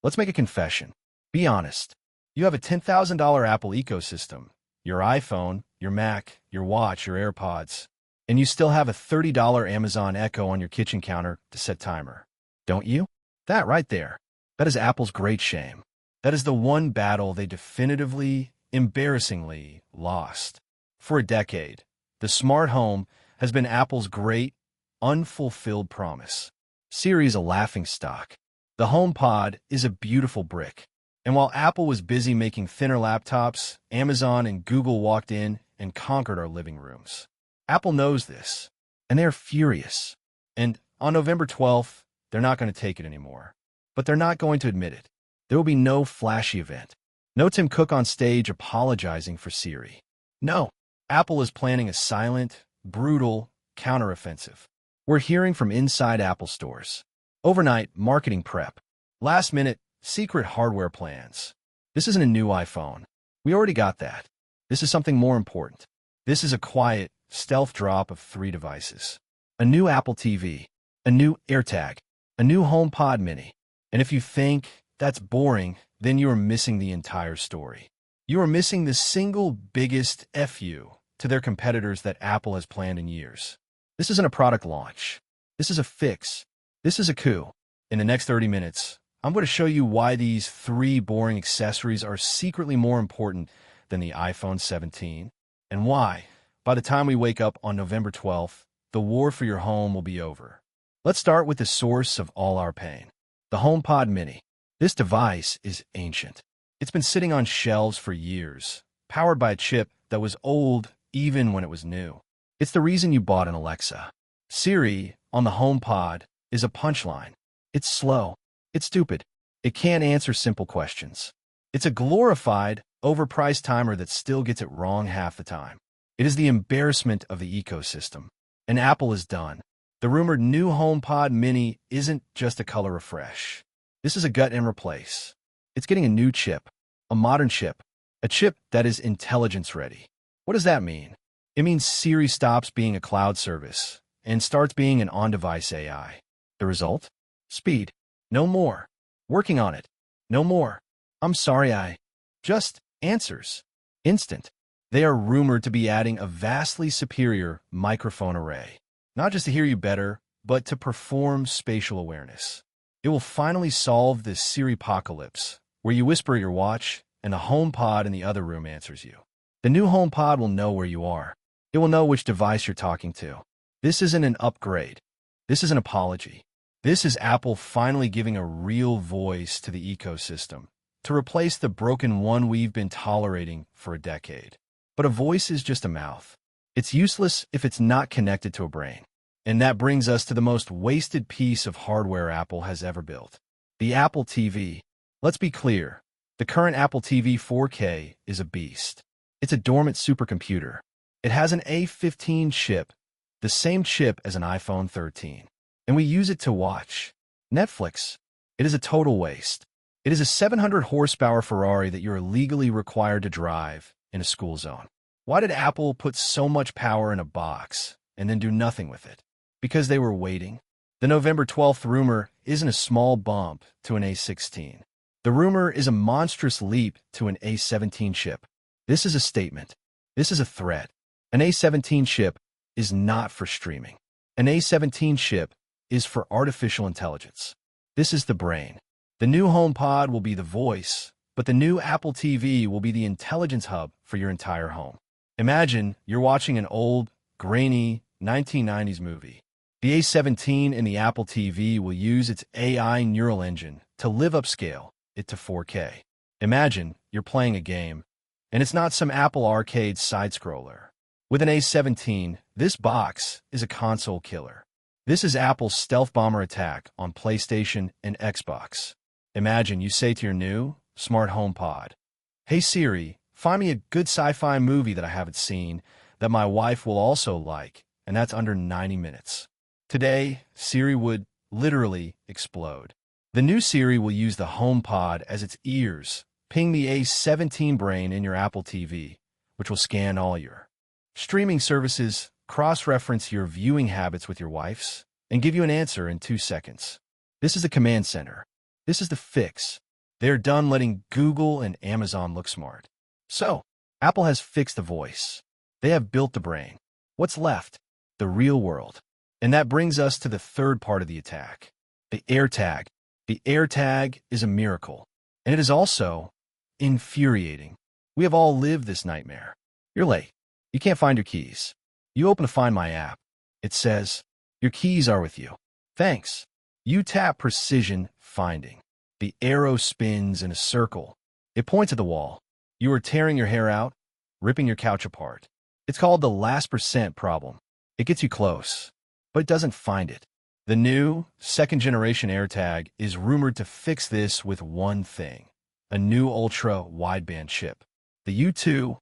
Let's make a confession. Be honest. You have a $10,000 Apple ecosystem, your iPhone, your Mac, your watch, your AirPods, and you still have a $30 Amazon Echo on your kitchen counter to set timer. Don't you? That right there. That is Apple's great shame. That is the one battle they definitively, embarrassingly lost. For a decade, the smart home has been Apple's great, unfulfilled promise. Siri is a laughingstock. The HomePod is a beautiful brick. And while Apple was busy making thinner laptops, Amazon and Google walked in and conquered our living rooms. Apple knows this, and they're furious. And on November 12th, they're not going to take it anymore. But they're not going to admit it. There will be no flashy event. No Tim Cook on stage apologizing for Siri. No, Apple is planning a silent, brutal counteroffensive. We're hearing from inside Apple stores. Overnight marketing prep. Last-minute secret hardware plans. This isn't a new iPhone. We already got that. This is something more important. This is a quiet, stealth drop of 3 devices. A new Apple TV, a new AirTag, a new HomePod Mini. And if you think that's boring, then you are missing the entire story. You are missing the single biggest FU to their competitors that Apple has planned in years. This isn't a product launch. This is a fix. This is a coup. In the next 30 minutes, I'm going to show you why these 3 boring accessories are secretly more important than the iPhone 17, and why, by the time we wake up on November 12th, the war for your home will be over. Let's start with the source of all our pain, the HomePod Mini. This device is ancient. It's been sitting on shelves for years, powered by a chip that was old even when it was new. It's the reason you bought an Alexa. Siri, on the HomePod, is a punchline. It's slow. It's stupid. It can't answer simple questions. It's a glorified, overpriced timer that still gets it wrong half the time. It is the embarrassment of the ecosystem. And Apple is done. The rumored new HomePod Mini isn't just a color refresh. This is a gut and replace. It's getting a new chip, a modern chip, a chip that is intelligence-ready. What does that mean? It means Siri stops being a cloud service and starts being an on-device AI. The result? Speed. No more. Working on it. No more. I'm sorry, just answers. Instant. They are rumored to be adding a vastly superior microphone array. Not just to hear you better, but to perform spatial awareness. It will finally solve this Siri-pocalypse, where you whisper at your watch and the HomePod in the other room answers you. The new HomePod will know where you are. It will know which device you're talking to. This isn't an upgrade. This is an apology. This is Apple finally giving a real voice to the ecosystem, to replace the broken one we've been tolerating for a decade. But a voice is just a mouth. It's useless if it's not connected to a brain. And that brings us to the most wasted piece of hardware Apple has ever built. The Apple TV. Let's be clear. The current Apple TV 4K is a beast. It's a dormant supercomputer. It has an A15 chip, the same chip as an iPhone 13. And we use it to watch Netflix. It is a total waste. It is a 700 horsepower Ferrari that you're legally required to drive in a school zone. Why did Apple put so much power in a box and then do nothing with it? Because they were waiting. The November 12th rumor isn't a small bump to an A16. The rumor is a monstrous leap to an A17 chip. This is a statement. This is a threat. An A17 chip is not for streaming. An A17 chip is for artificial intelligence. This is the brain. The new HomePod will be the voice, but the new Apple TV will be the intelligence hub for your entire home. Imagine you're watching an old, grainy 1990s movie. The A17 in the Apple TV will use its AI neural engine to live upscale it to 4K. Imagine you're playing a game, and it's not some Apple Arcade side-scroller. With an A17, this box is a console killer. This is Apple's stealth bomber attack on PlayStation and Xbox. Imagine you say to your new, smart HomePod, "Hey Siri, find me a good sci-fi movie that I haven't seen that my wife will also like, and that's under 90 minutes." Today, Siri would literally explode. The new Siri will use the HomePod as its ears, ping the A17 brain in your Apple TV, which will scan all your streaming services, cross-reference your viewing habits with your wife's, and give you an answer in 2 seconds. This is the command center. This is the fix. They're done letting Google and Amazon look smart. So, Apple has fixed the voice. They have built the brain. What's left? The real world. And that brings us to the third part of the attack, the AirTag. The AirTag is a miracle, and it is also infuriating. We have all lived this nightmare. You're late. You can't find your keys. You open the Find My app. It says, your keys are with you. Thanks. You tap Precision Finding. The arrow spins in a circle. It points at the wall. You are tearing your hair out, ripping your couch apart. It's called the last percent problem. It gets you close, but it doesn't find it. The new second-generation AirTag is rumored to fix this with one thing, a new ultra-wideband chip. The U2,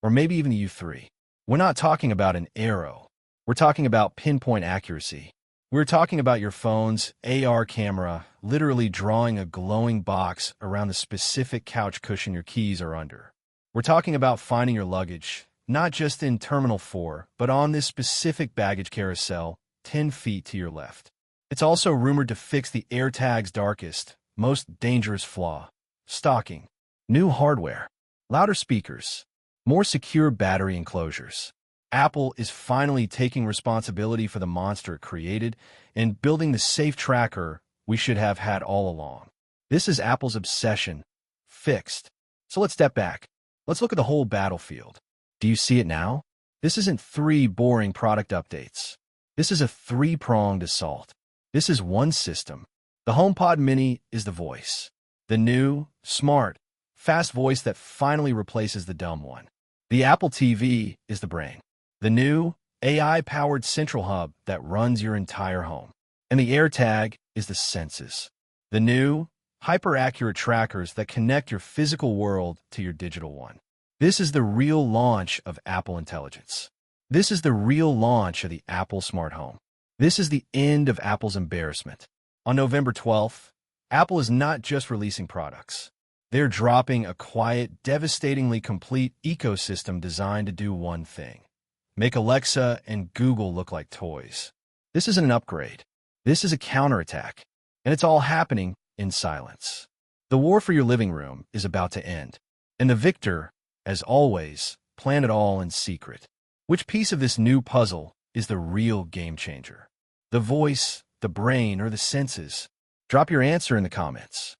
or maybe even the U3. We're not talking about an arrow. We're talking about pinpoint accuracy. We're talking about your phone's AR camera literally drawing a glowing box around the specific couch cushion your keys are under. We're talking about finding your luggage, not just in Terminal 4, but on this specific baggage carousel 10 feet to your left. It's also rumored to fix the AirTag's darkest, most dangerous flaw, stalking. New hardware, louder speakers, more secure battery enclosures. Apple is finally taking responsibility for the monster it created and building the safe tracker we should have had all along. This is Apple's obsession, fixed. So let's step back. Let's look at the whole battlefield. Do you see it now? This isn't 3 boring product updates. This is a 3-pronged assault. This is one system. The HomePod Mini is the voice. The new, smart, fast voice that finally replaces the dumb one. The Apple TV is the brain. The new, AI-powered central hub that runs your entire home. And the AirTag is the senses. The new, hyper-accurate trackers that connect your physical world to your digital one. This is the real launch of Apple Intelligence. This is the real launch of the Apple Smart Home. This is the end of Apple's embarrassment. On November 12th, Apple is not just releasing products. They're dropping a quiet, devastatingly complete ecosystem designed to do one thing. Make Alexa and Google look like toys. This isn't an upgrade. This is a counterattack. And it's all happening in silence. The war for your living room is about to end. And the victor, as always, plan it all in secret. Which piece of this new puzzle is the real game changer? The voice, the brain, or the senses? Drop your answer in the comments.